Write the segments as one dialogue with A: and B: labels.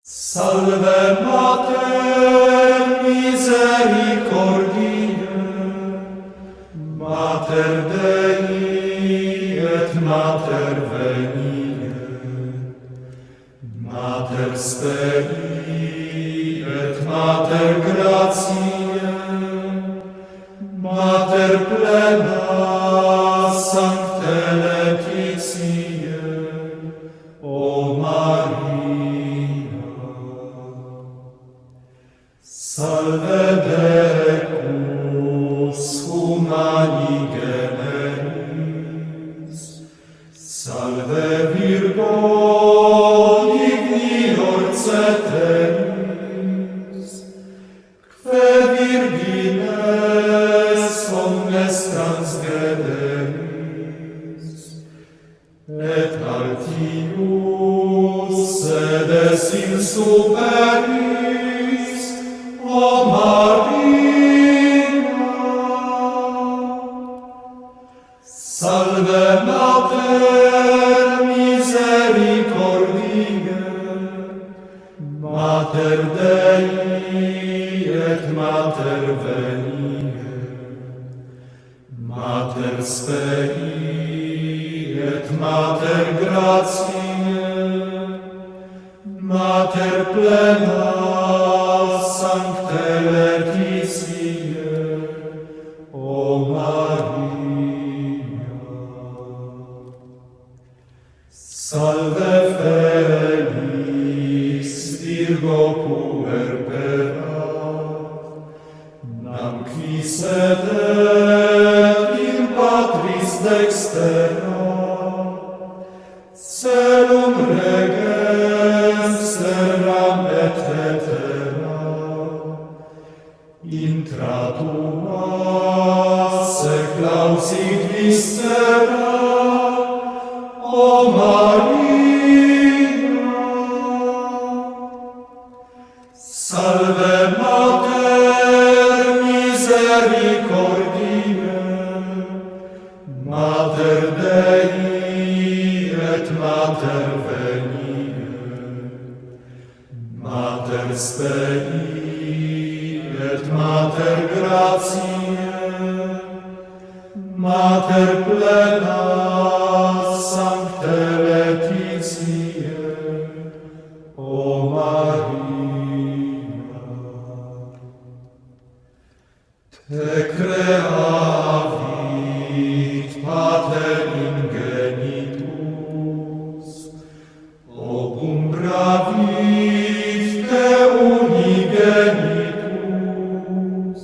A: Salve Mater misericordiae, Mater Dei et Mater veniae, Mater speri et Mater gratiae, Mater plena sancte laetitiae, O Maria. Salve Decus humani generis, salve Virgo dignior ceteris, que virgines omnes transgederis, et altius sedes in superis, O Maria. Salve Mater misericordiae, Mater Dei et Mater veniae, Mater speri et Mater gratiae, Mater plena sancte laetitiae, O Maria. Salve Felix, Virgo puerpera, nam qui sedet in patris dextera, celum regens terram et hetera, intra tua seclausit viscera, O Maria. Salve Mater misericordiae, Mater Dei et Mater veniae, Mater speri et Mater gratiae, Mater plena sancte laetitiae, O Maria. Te creavit Pater ingenitus, obumbravit te unigenitus,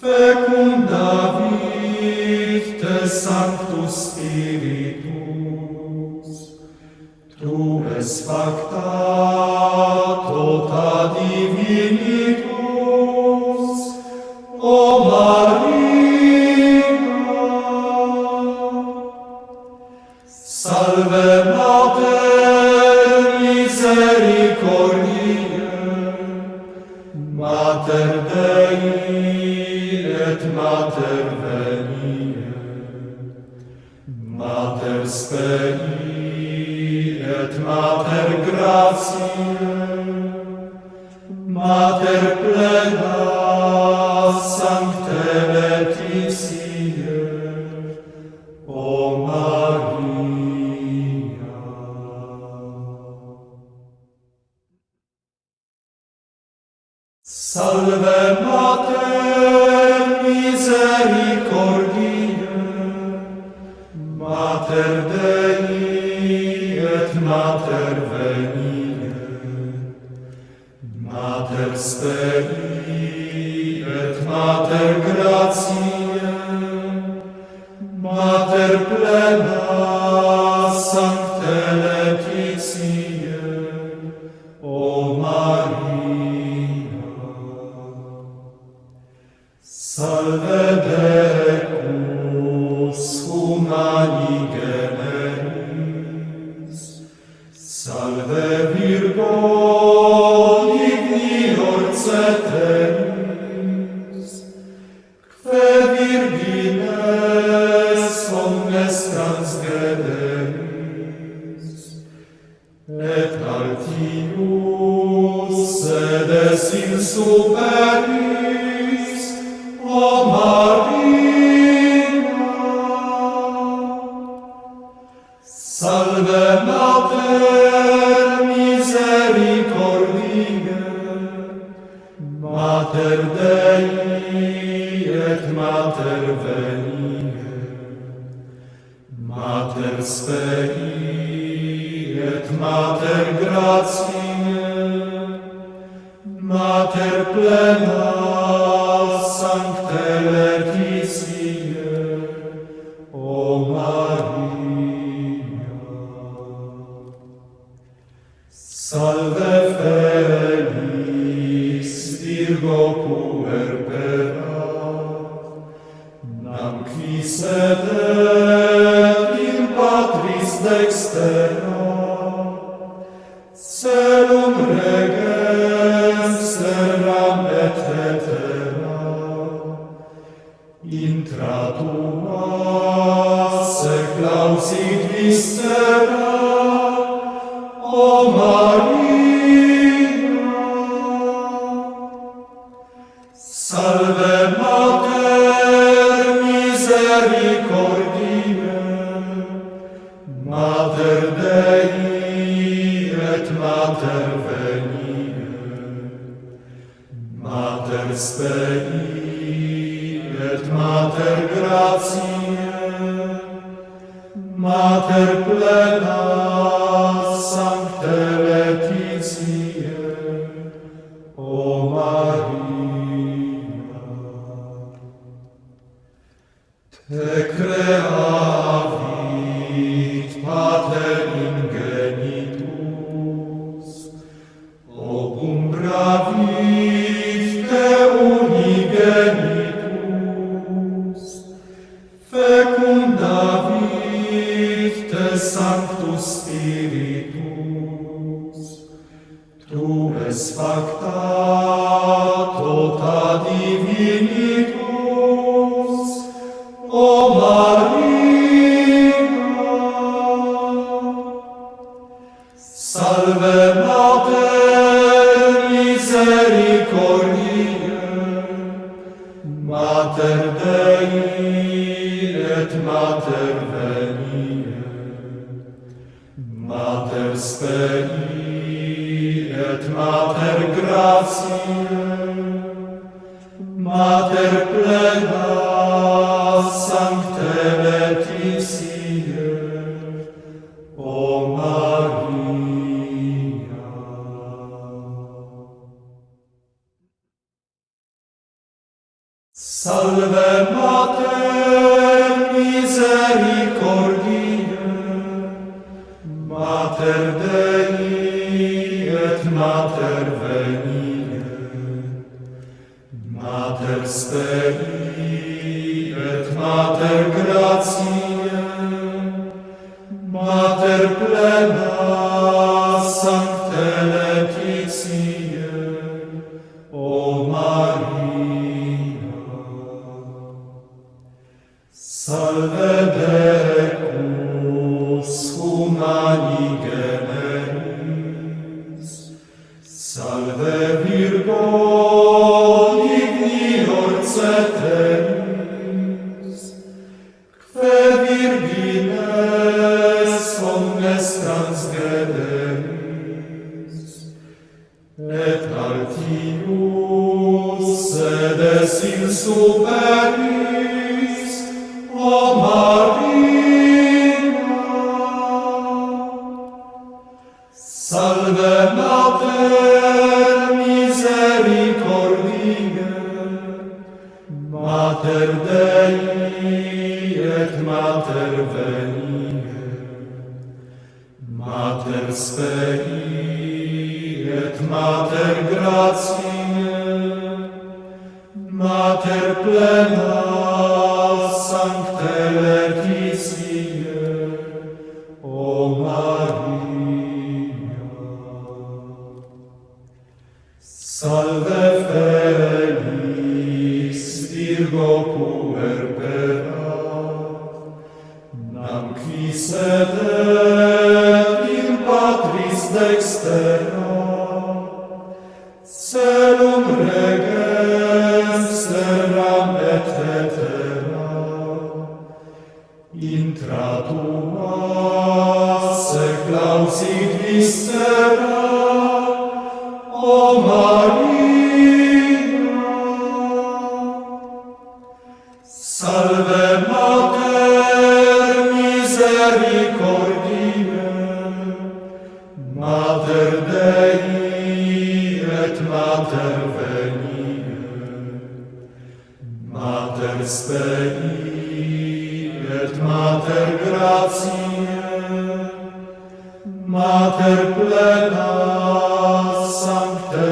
A: fecundavit te Sanctus Spiritus, tu es facta tota divinitus, O Maria. Salve Mater misericordiae, Mater Dei et Mater veniae, Mater speri et Mater gratiae, Mater plena sancte laetitiae, O Maria. Salve Mater misericordiae, Mater Dei et Mater veniae, Mater speri et Mater gratiae, Mater plena sancte laetitiae, O Maria. Salve Decus humani generis, salve Virgo dignior ceteris, que virgines omnes transgederis, et altius sedes in superis, o Maria. Salve Mater misericordiae, Mater Dei et Mater veniae, Mater spei et Mater gratiae, Mater plena Sancte Laetitiae, o Maria. Salve Felix, Virgo puerpera, nam qui sedet in patris dextera, celum regens terram et hetera, intra tua seclausit viscera, o Maria. Salve Mater misericordiae, Mater Dei et Mater veniae, Mater spei et Mater gratiae, Mater plena Sancte Laetitiae, o Maria. Te creavit Pater ingenitus, obumbravit te unigenitus, fecundavit te Sanctus Spiritus, tu es facta tota divinitus, o Maria. Salve Mater misericordiae, Mater Dei et Mater veniae, Mater spei et Mater gratiae, Mater plena Sancte Laetitiae, o Maria. Salve Mater misericordiae, Mater Dei et Mater veniae, Mater spei et Mater gratiae, Mater plena Sancte Laetitiae, o Maria. Salve Decus humani generis, salve Virgo dignior ceteris, que virgines omnes transgederis, et altius sedes in superis, o Maria. Salve Mater misericordiae, Mater Dei et Mater veniae, Mater spei et Mater gratiae, Mater plena Sancte Laetitiae, o Maria. Salve Felix, Virgo puerpera, nam qui sedet in patris dexter Celum regens terram et hetera, intra tua seclausit viscera, O Maria. Salve Mater misericordiae, Mater Dei et Mater veniae, Mater spei et Mater gratiae, Mater plena sancte